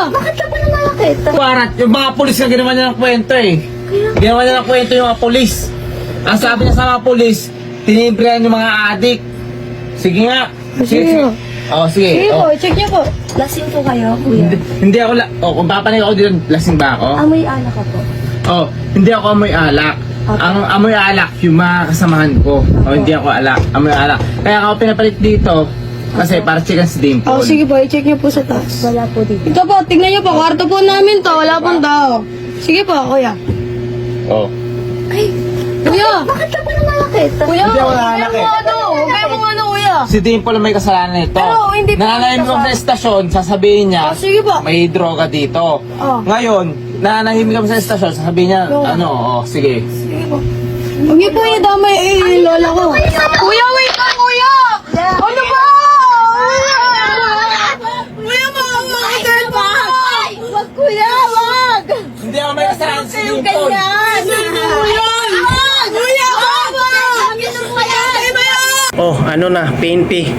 Bakit ka pa nananakit? Parat, yung mga polis na ginawa niya ng kwento eh. Ginawa niya ng kwento yung mga polis. Ang sabi niya sa mga polis, tinibrihan yung mga adik. Sige nga. Sige. Oh, sige. Sige po, Oh. check niyo po. Lasing po kayo, kuya. Hindi ako, kung papanig ako dito, lasing ba ako? Amoy alak ka po. Oh, hindi ako amoy alak. Okay. Ang amoy alak, yung mga kasamahan ko. Oh, hindi ako amoy alak. Kaya ako pinapalit dito, kasi para checkan si Dimple. Oh, sige po, i-check niyo po sa taas. Wala po dito. Ito po, tignan niyo po, kwarto po namin to, wala pong tao. Sige po, kuya. Oh. Ay, Kuya! bakit ka pa nananakit? Kuya, Hindi ako huwag nananakit. kayong huwag kayong kuya. Si Dimple ang may kasalanan nito. Pero hindi po Nananahimik kasalanan. kami sa estasyon, sasabihin niya, Oh, sige po. may droga dito. Oh. Ngayon, nananahimik kami sa estasyon, sasabihin niya, No. sige. Sige po. Huwag niyo po idamay yung lola ko. Kuya, wait lang, kuya! Ano ba? Kuya, makakakit ba? Wag, kuya, wag! Hindi ako may kasalanan si Dimple. Ganyan! Kuya! Kuya, Oh, ano na, PNP.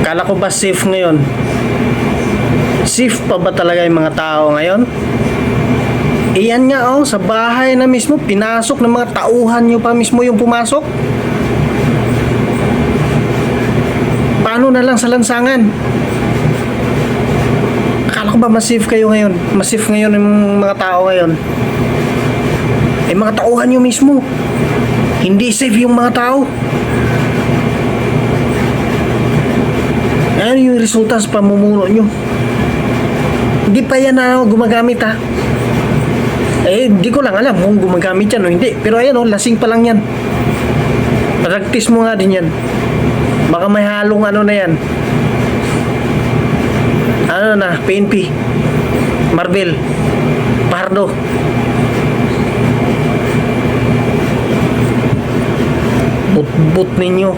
Kala ko ba safe ngayon? Safe pa ba talaga yung mga tao ngayon? Iyan nga oh, sa bahay na mismo, pinasok ng mga tauhan nyo pa mismo yung pumasok. Paano na lang sa lansangan? Akala ko ba mas safe kayo ngayon? Mas safe ngayon yung mga tao ngayon? Eh, mga tauhan nyo mismo. Hindi safe yung mga tao. Ano yung resulta sa pamumuno nyo? Hindi pa yan na gumagamit ha. Eh, hindi ko lang alam kung gumagamit yan o hindi. Pero ayan o, lasing pa lang yan. Practice mo nga din yan. Baka may halong ano na yan. Ano na, PNP, Marvel, Pardo. But ninyo.